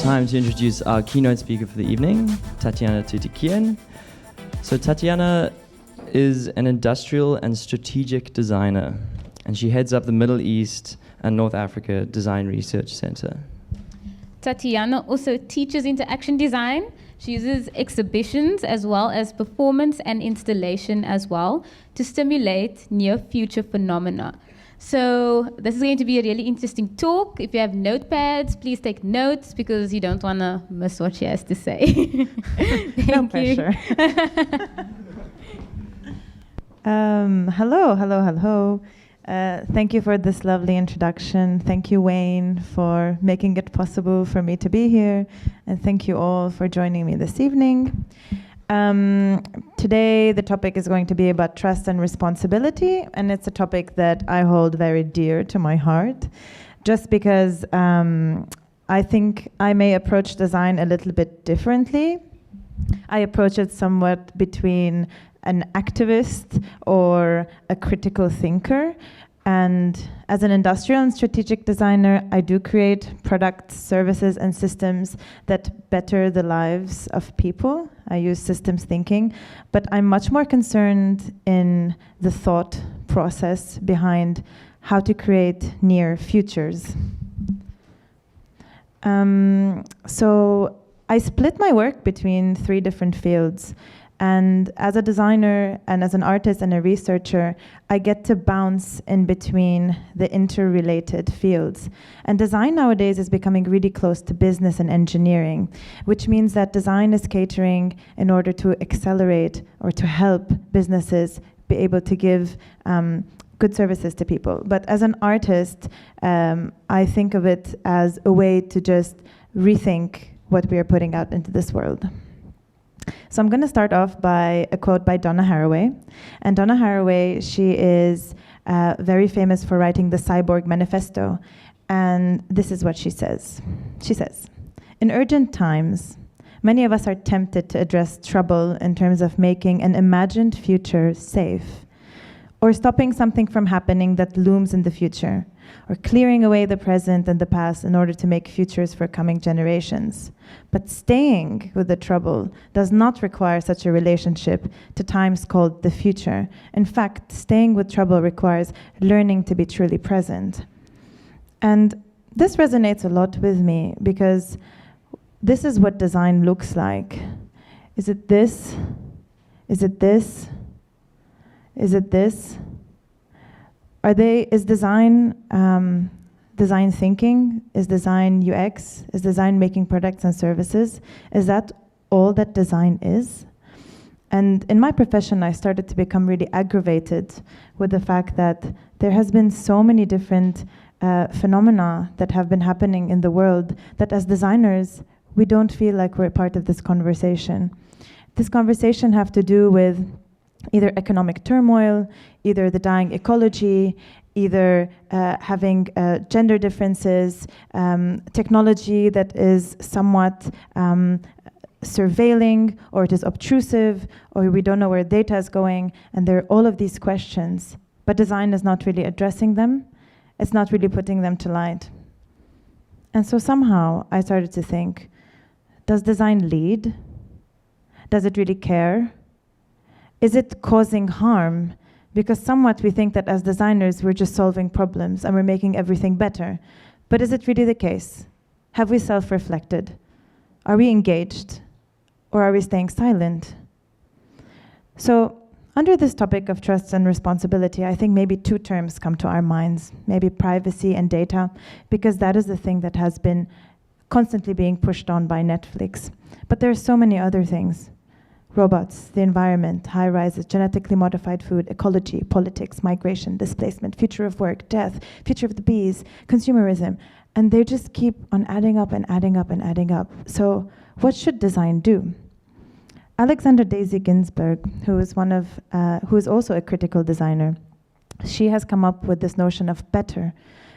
time to introduce our keynote speaker for the evening, Tatiana Toutikian. So Tatiana is an industrial and strategic designer, and she heads up the Middle East and North Africa Design Research Center. Tatiana also teaches interaction design. She uses exhibitions as well as performance and installation as well to stimulate near-future phenomena. So this is going to be a really interesting talk. If you have notepads, please take notes because you don't want to miss what she has to say. No pressure. Hello. Thank you for this lovely introduction. Thank you, Wayne, for making it possible for me to be here. And thank you all for joining me this evening. Today, the topic is going to be about trust and responsibility. And it's a topic that I hold very dear to my heart, just because I think I may approach design a little bit differently. I approach it somewhat between an activist or a critical thinker. And as an industrial and strategic designer, I do create products, services, and systems that better the lives of people. I use systems thinking, but I'm much more concerned in the thought process behind how to create near futures. So I split my work between 3 different fields. And as a designer and as an artist and a researcher, I get to bounce in between the interrelated fields. And design nowadays is becoming really close to business and engineering, which means that design is catering in order to accelerate or to help businesses be able to give good services to people. But as an artist, I think of it as a way to just rethink what we are putting out into this world. So I'm going to start off by a quote by Donna Haraway. And Donna Haraway, she is very famous for writing the Cyborg Manifesto. And this is what she says. She says, "In urgent times, many of us are tempted to address trouble in terms of making an imagined future safe, or stopping something from happening that looms in the future, or clearing away the present and the past in order to make futures for coming generations. But staying with the trouble does not require such a relationship to times called the future. In fact, staying with trouble requires learning to be truly present." And this resonates a lot with me because this is what design looks like. Is it this? Is it this? Is it this? Is design design thinking? Is design UX? Is design making products and services? Is that all that design is? And in my profession, I started to become really aggravated with the fact that there has been so many different phenomena that have been happening in the world that as designers, we don't feel like we're part of this conversation. This conversation have to do with either economic turmoil, either the dying ecology, either having gender differences, technology that is somewhat surveilling, or it is obtrusive, or we don't know where data is going, and there are all of these questions. But design is not really addressing them. It's not really putting them to light. And so somehow I started to think, does design lead? Does it really care? Is it causing harm? Because somewhat we think that as designers, we're just solving problems and we're making everything better. But is it really the case? Have we self-reflected? Are we engaged? Or are we staying silent? So under this topic of trust and responsibility, I think maybe 2 terms come to our minds, maybe privacy and data, because that is the thing that has been constantly being pushed on by Netflix. But there are so many other things. Robots, the environment, high rises, genetically modified food, ecology, politics, migration, displacement, future of work, death, future of the bees, consumerism. And they just keep on adding up and adding up and adding up. So what should design do? Alexandra Ginsberg, who is also a critical designer, she has come up with this notion of better.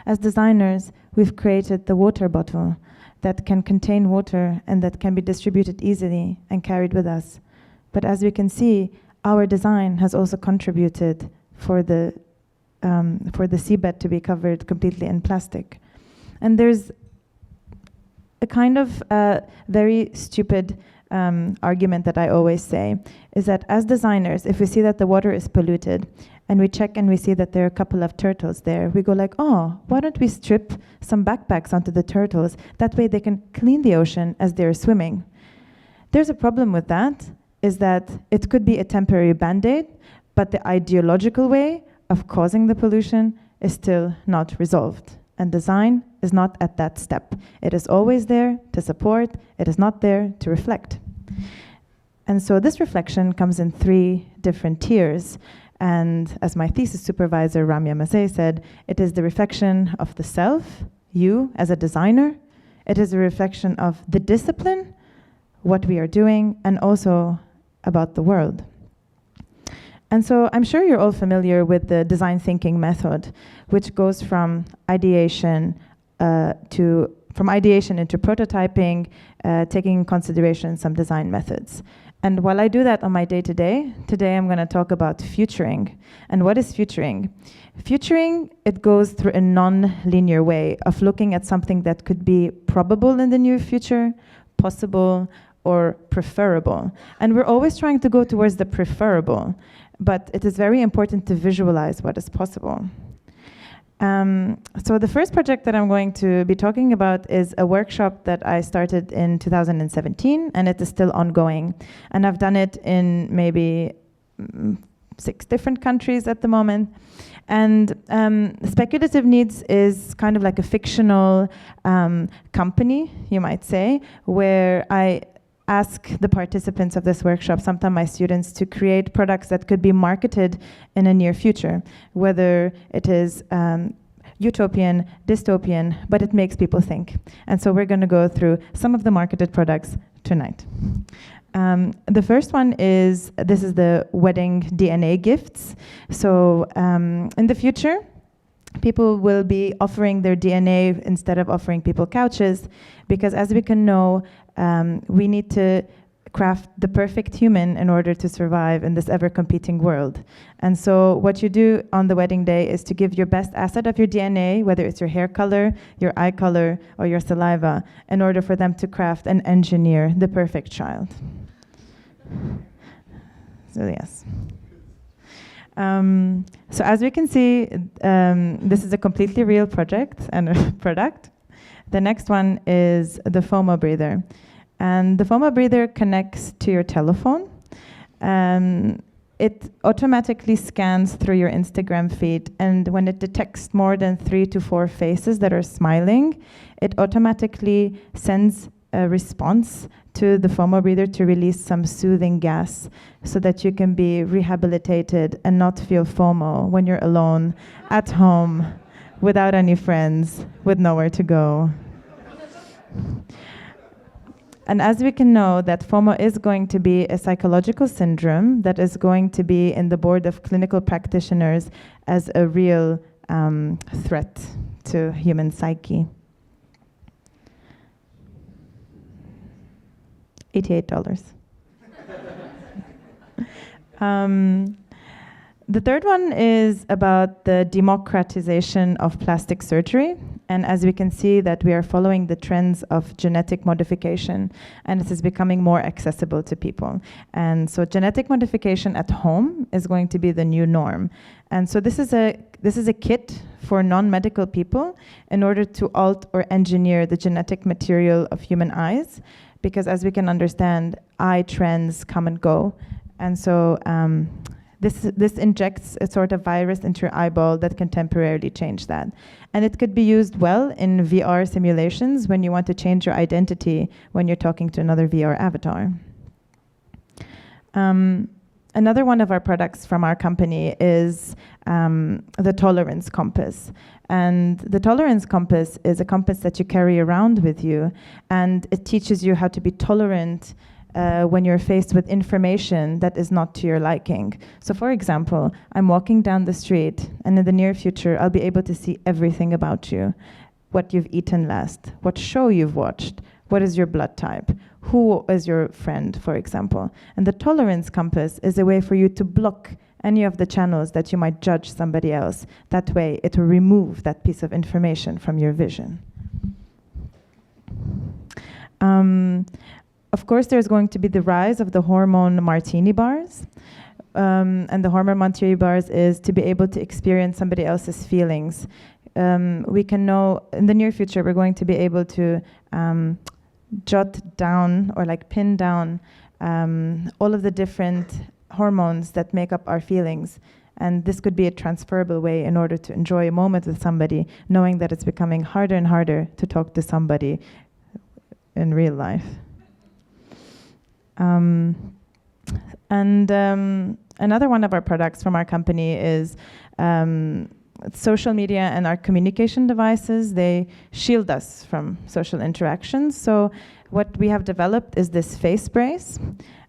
As designers, we've created the water bottle that can contain water and that can be distributed easily and carried with us. But as we can see, our design has also contributed for the seabed to be covered completely in plastic. And there's a kind of very stupid argument that I always say is that as designers, if we see that the water is polluted and we check and we see that there are a couple of turtles there, we go like, oh, why don't we strip some backpacks onto the turtles? That way they can clean the ocean as they're swimming. There's a problem with that, is that it could be a temporary band-aid, but the ideological way of causing the pollution is still not resolved. And design is not at that step. It is always there to support, it is not there to reflect. And so this reflection comes in 3 different tiers. And as my thesis supervisor, Ramya Masay, said, it is the reflection of the self, you as a designer. It is a reflection of the discipline, what we are doing, and also about the world. And so I'm sure you're all familiar with the design thinking method, which goes from ideation into prototyping, taking in consideration some design methods. And while I do that on my day-to-day, today I'm going to talk about futuring. And what is futuring? Futuring, it goes through a non-linear way of looking at something that could be probable in the near future, possible, or preferable. And we're always trying to go towards the preferable, but it is very important to visualize what is possible. So the first project that I'm going to be talking about is a workshop that I started in 2017, and it is still ongoing. And I've done it in maybe 6 different countries at the moment. And Speculative Needs is kind of like a fictional company, you might say, where I ask the participants of this workshop, sometimes my students, to create products that could be marketed in a near future, whether it is utopian, dystopian, but it makes people think. And so we're going to go through some of the marketed products tonight. The first one is, this is the wedding DNA gifts. So in the future, people will be offering their DNA instead of offering people couches, because as we can know, we need to craft the perfect human in order to survive in this ever-competing world. And so what you do on the wedding day is to give your best asset of your DNA, whether it's your hair color, your eye color, or your saliva, in order for them to craft and engineer the perfect child. So yes. So as we can see, this is a completely real project and a product. The next one is the FOMO breather. And the FOMO breather connects to your telephone. It automatically scans through your Instagram feed, and when it detects more than 3 to 4 faces that are smiling, it automatically sends a response to the FOMO breather to release some soothing gas so that you can be rehabilitated and not feel FOMO when you're alone at home without any friends, with nowhere to go. And as we can know, that FOMO is going to be a psychological syndrome that is going to be in the board of clinical practitioners as a real threat to human psyche. $88. The third one is about the democratization of plastic surgery. And as we can see that we are following the trends of genetic modification, and it is becoming more accessible to people. And so genetic modification at home is going to be the new norm. And so this is a kit for non-medical people in order to alter or engineer the genetic material of human eyes, because as we can understand, eye trends come and go. And so this injects a sort of virus into your eyeball that can temporarily change that. And it could be used well in VR simulations when you want to change your identity when you're talking to another VR avatar. Another one of our products from our company is the Tolerance Compass. And the Tolerance Compass is a compass that you carry around with you, and it teaches you how to be tolerant when you're faced with information that is not to your liking. So for example, I'm walking down the street, and in the near future, I'll be able to see everything about you. What you've eaten last, what show you've watched, what is your blood type, who is your friend, for example. And the Tolerance Compass is a way for you to block any of the channels that you might judge somebody else. That way, it will remove that piece of information from your vision. Of course, there's going to be the rise of the hormone Martini bars. And the hormone Martini bars is to be able to experience somebody else's feelings. We can know in the near future we're going to be able to jot down or like pin down all of the different hormones that make up our feelings. And this could be a transferable way in order to enjoy a moment with somebody, knowing that it's becoming harder and harder to talk to somebody in real life. Another one of our products from our company is social media and our communication devices. They shield us from social interactions. So what we have developed is this face brace.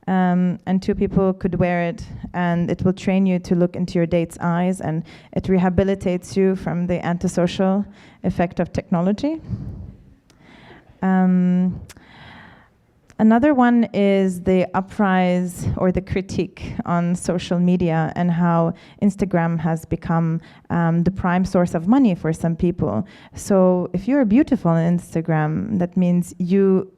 And two people could wear it, and it will train you to look into your date's eyes, and it rehabilitates you from the antisocial effect of technology. Another one is the Uprise or the critique on social media and how Instagram has become the prime source of money for some people. So if you're beautiful on Instagram, that means you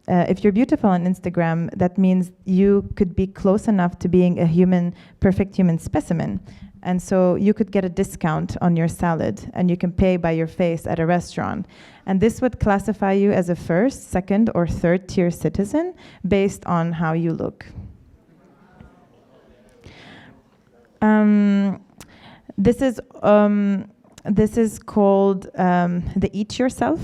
if you're beautiful on Instagram, that means you could be close enough to being a perfect human specimen. And so you could get a discount on your salad, and you can pay by your face at a restaurant. And this would classify you as a first, second, or third tier citizen based on how you look. This is called the Eat Yourself.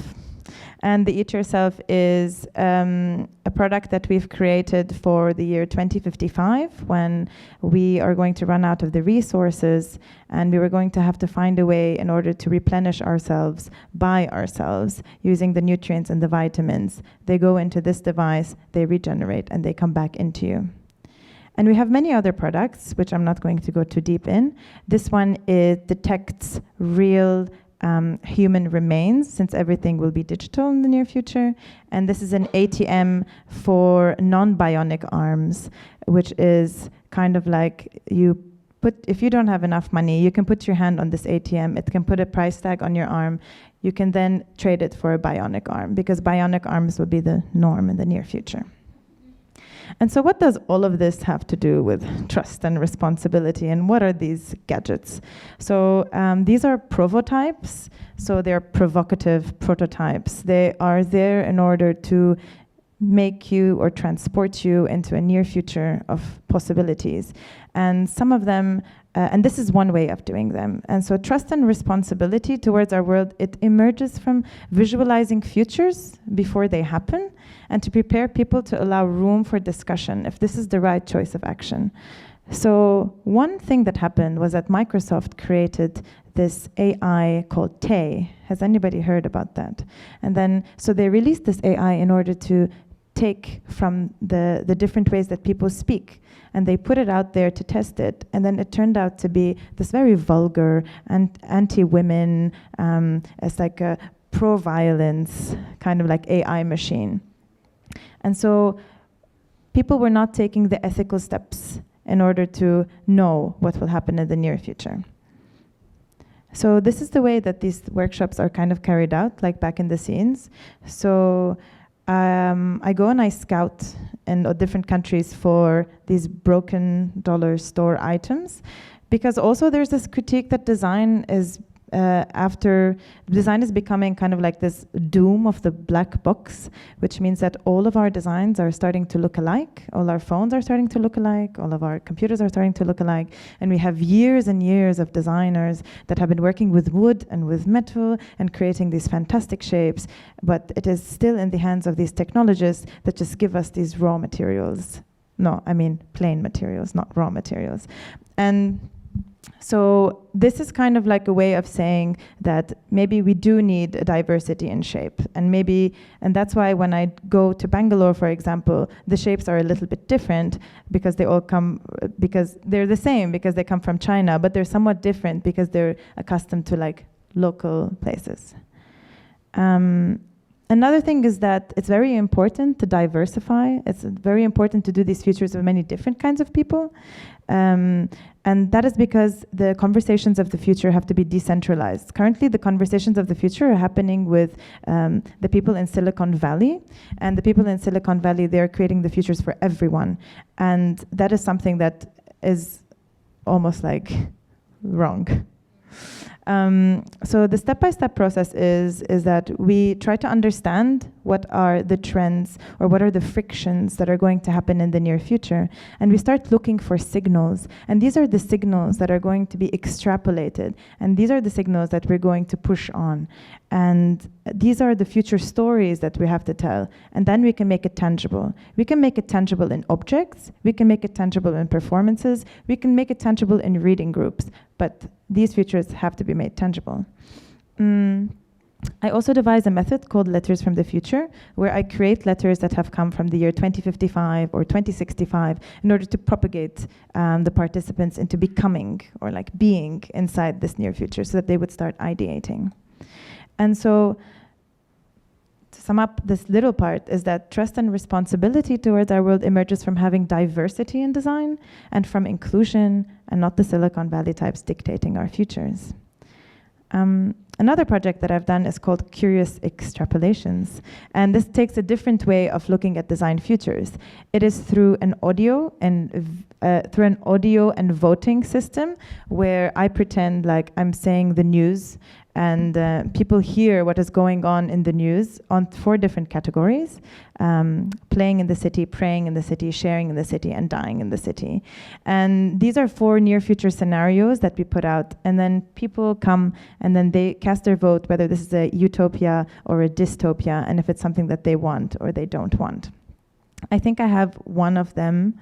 And the Eat Yourself is a product that we've created for the year 2055, when we are going to run out of the resources, and we were going to have to find a way in order to replenish ourselves by ourselves using the nutrients and the vitamins. They go into this device, they regenerate, and they come back into you. And we have many other products, which I'm not going to go too deep in. This one detects real human remains, since everything will be digital in the near future. And this is an ATM for non-bionic arms, which is kind of like if you don't have enough money, you can put your hand on this ATM. It can put a price tag on your arm. You can then trade it for a bionic arm, because bionic arms will be the norm in the near future. And so what does all of this have to do with trust and responsibility, and what are these gadgets? So these are prototypes, so they're provocative prototypes. They are there in order to make you or transport you into a near future of possibilities. And some of them, and this is one way of doing them. And so trust and responsibility towards our world, it emerges from visualizing futures before they happen, and to prepare people to allow room for discussion if this is the right choice of action. So one thing that happened was that Microsoft created this AI called Tay. Has anybody heard about that? And then, so they released this AI in order to take from the different ways that people speak, and they put it out there to test it, and then it turned out to be this very vulgar and anti-women, as like a pro-violence kind of like AI machine. And so people were not taking the ethical steps in order to know what will happen in the near future. So this is the way that these workshops are kind of carried out, like back in the scenes. So I go and I scout in different countries for these broken dollar store items, because also there's this critique that design is design is becoming kind of like this doom of the black box, which means that all of our designs are starting to look alike, all our phones are starting to look alike, all of our computers are starting to look alike, and we have years and years of designers that have been working with wood and with metal and creating these fantastic shapes, but it is still in the hands of these technologists that just give us these raw materials. No, I mean plain materials, not raw materials. And so this is kind of like a way of saying that maybe we do need a diversity in shape, and that's why when I go to Bangalore, for example, the shapes are a little bit different, because because they're the same, because they come from China, but they're somewhat different because they're accustomed to like local places. Another thing is that it's very important to diversify. It's very important to do these futures with many different kinds of people. And that is because the conversations of the future have to be decentralized. Currently, the conversations of the future are happening with the people in Silicon Valley. And the people in Silicon Valley, they're creating the futures for everyone. And that is something that is almost like wrong. So the step-by-step process is that we try to understand what are the trends or what are the frictions that are going to happen in the near future. And we start looking for signals. And these are the signals that are going to be extrapolated. And these are the signals that we're going to push on. And these are the future stories that we have to tell. And then we can make it tangible. We can make it tangible in objects. We can make it tangible in performances. We can make it tangible in reading groups. But these futures have to be made tangible. I also devised a method called Letters from the Future, where I create letters that have come from the year 2055 or 2065 in order to propagate the participants into becoming or like being inside this near future so that they would start ideating. And so to sum up this little part is that trust and responsibility towards our world emerges from having diversity in design and from inclusion and not the Silicon Valley types dictating our futures. Another project that I've done is called Curious Extrapolations. And this takes a different way of looking at design futures. It is through an audio and voting system where I pretend like I'm saying the news and people hear what is going on in the news on 4 different categories: playing in the city, praying in the city, sharing in the city, and dying in the city. And these are 4 near future scenarios that we put out. And then people come and then they cast their vote whether this is a utopia or a dystopia and if it's something that they want or they don't want. I think I have one of them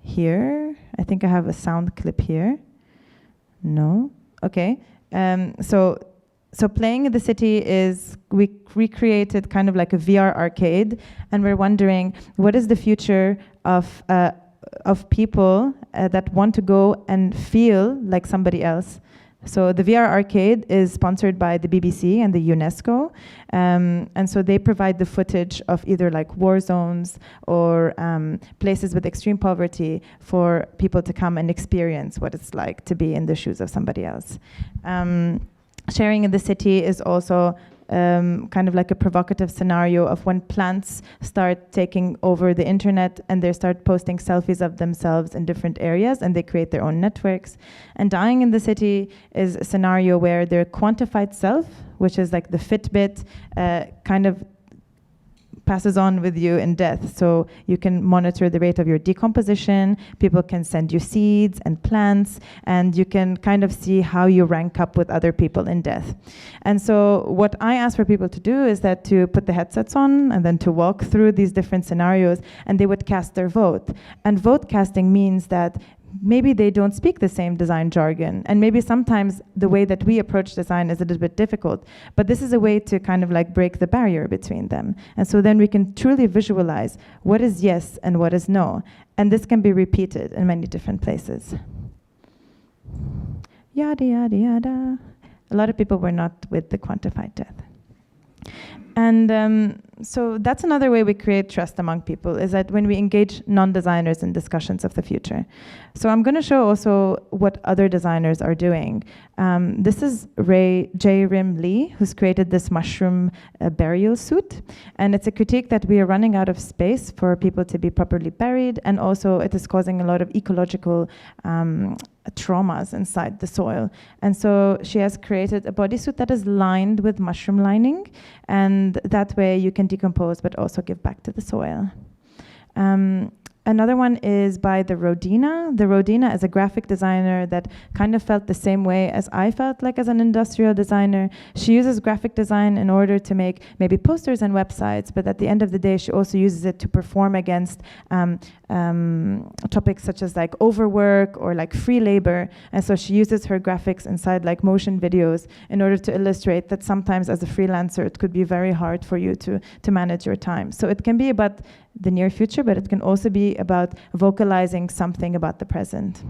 here. I think I have a sound clip here. No? Okay. So playing in the city is, we recreated kind of like a VR arcade, and we're wondering what is the future of people that want to go and feel like somebody else. So the VR arcade is sponsored by the BBC and the UNESCO, and so they provide the footage of either like war zones or places with extreme poverty for people to come and experience what it's like to be in the shoes of somebody else. Sharing in the city is also kind of like a provocative scenario of when plants start taking over the internet and they start posting selfies of themselves in different areas and they create their own networks. And dying in the city is a scenario where their quantified self, which is like the Fitbit, kind of passes on with you in death. So you can monitor the rate of your decomposition, people can send you seeds and plants, and you can kind of see how you rank up with other people in death. And so what I ask for people to do is that to put the headsets on and then to walk through these different scenarios, and they would cast their vote. And vote casting means that maybe they don't speak the same design jargon, and maybe sometimes the way that we approach design is a little bit difficult, but this is a way to kind of like break the barrier between them. And so then we can truly visualize what is yes and what is no, and this can be repeated in many different places. Yada, yada, yada. A lot of people were not with the quantified death. And so that's another way we create trust among people, is that when we engage non-designers in discussions of the future. So I'm going to show also what other designers are doing. This is J. Rim Lee, who's created this mushroom burial suit. And it's a critique that we are running out of space for people to be properly buried, and also it is causing a lot of ecological traumas inside the soil. And so she has created a bodysuit that is lined with mushroom lining, and that way you can decompose but also give back to the soil. Another one is by the Rodina. The Rodina is a graphic designer that kind of felt the same way as I felt like as an industrial designer. She uses graphic design in order to make maybe posters and websites, but at the end of the day, she also uses it to perform against topics such as like overwork or like free labor. And so she uses her graphics inside like motion videos in order to illustrate that sometimes as a freelancer, it could be very hard for you to manage your time. So it can be about the near future, but it can also be about vocalizing something about the present.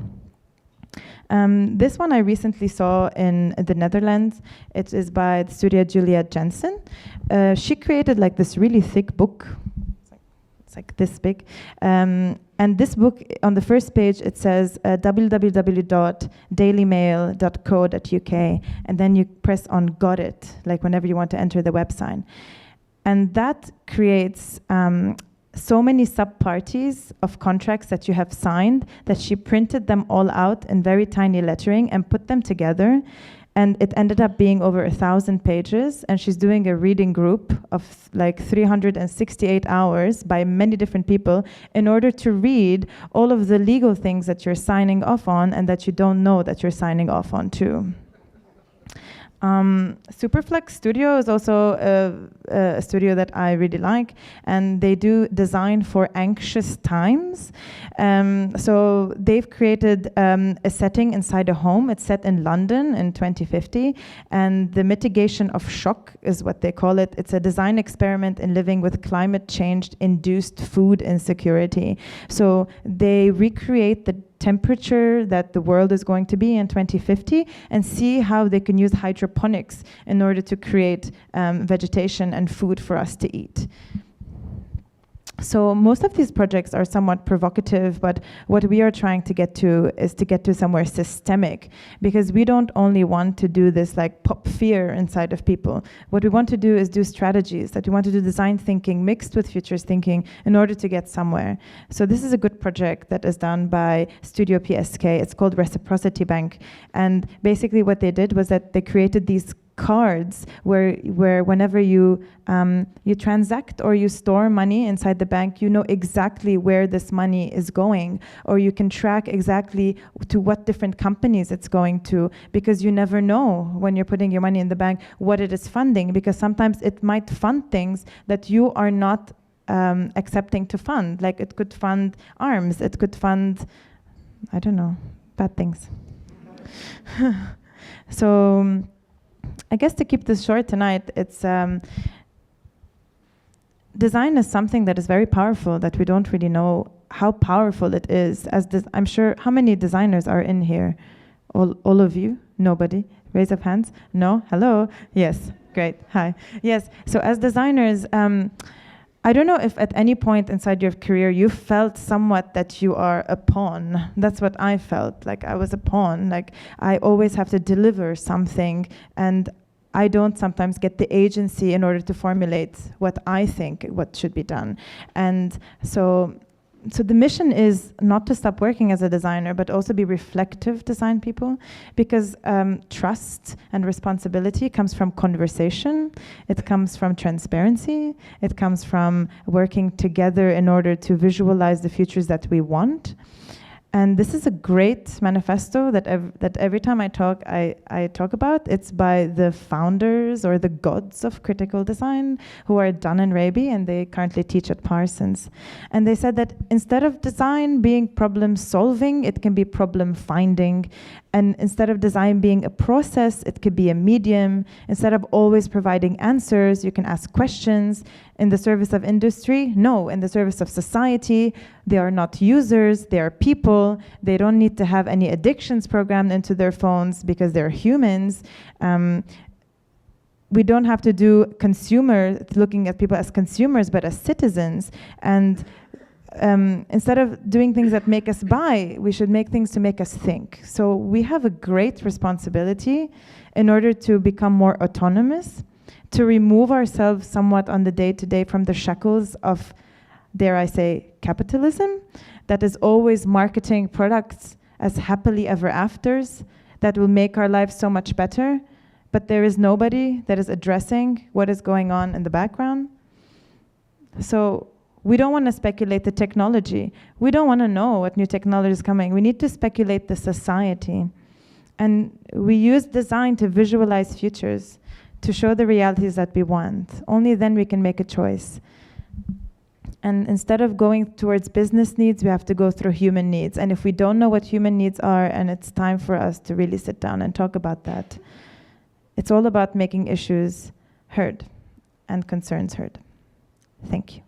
This one I recently saw in the Netherlands. It is by the studio Julia Jensen. She created like this really thick book. It's like this big. And this book, on the first page, it says www.dailymail.co.uk. And then you press on got it, like whenever you want to enter the website. And that creates so many sub-parties of contracts that you have signed that she printed them all out in very tiny lettering and put them together. And it ended up being over 1,000 pages. And she's doing a reading group of like 368 hours by many different people in order to read all of the legal things that you're signing off on and that you don't know that you're signing off on too. Superflex Studio is also a studio that I really like, and they do design for anxious times. So they've created a setting inside a home. It's set in London in 2050, and the mitigation of shock is what they call it. It's a design experiment in living with climate change-induced food insecurity. So they recreate the temperature that the world is going to be in 2050 and see how they can use hydroponics in order to create vegetation and food for us to eat. So most of these projects are somewhat provocative, but what we are trying to get to is to get to somewhere systemic, because we don't only want to do this like pop fear inside of people. What we want to do is do strategies, that we want to do design thinking mixed with futures thinking in order to get somewhere. So this is a good project that is done by Studio PSK. It's called Reciprocity Bank. And basically what they did was that they created these cards where whenever you transact or you store money inside the bank, you know exactly where this money is going, or you can track exactly to what different companies it's going to, because you never know when you're putting your money in the bank what it is funding, because sometimes it might fund things that you are not accepting to fund. Like it could fund arms, it could fund, I don't know, bad things. So I guess to keep this short tonight, it's design is something that is very powerful that we don't really know how powerful it is. I'm sure, how many designers are in here? All of you? Nobody? Raise of hands? No? Hello? Yes. Great. Hi. Yes. So as designers, I don't know if at any point inside your career you felt somewhat that you are a pawn. That's what I felt, like I was a pawn. Like I always have to deliver something, and I don't sometimes get the agency in order to formulate what I think what should be done. And so the mission is not to stop working as a designer, but also be reflective design people, because trust and responsibility comes from conversation, it comes from transparency, it comes from working together in order to visualize the futures that we want. And this is a great manifesto that every time I talk about. It's by the founders or the gods of critical design, who are Dunn and Raby, and they currently teach at Parsons. And they said that instead of design being problem solving, it can be problem finding. And instead of design being a process, it could be a medium. Instead of always providing answers, you can ask questions. In the service of industry? No, in the service of society. They are not users, they are people. They don't need to have any addictions programmed into their phones because they're humans. We don't have to do looking at people as consumers, but as citizens. And instead of doing things that make us buy, we should make things to make us think. So we have a great responsibility in order to become more autonomous, to remove ourselves somewhat on the day-to-day from the shackles of, dare I say, capitalism, that is always marketing products as happily ever afters that will make our lives so much better, but there is nobody that is addressing what is going on in the background. So we don't want to speculate the technology. We don't want to know what new technology is coming. We need to speculate the society. And we use design to visualize futures, to show the realities that we want. Only then we can make a choice. And instead of going towards business needs, we have to go through human needs. And if we don't know what human needs are, and it's time for us to really sit down and talk about that, it's all about making issues heard and concerns heard. Thank you.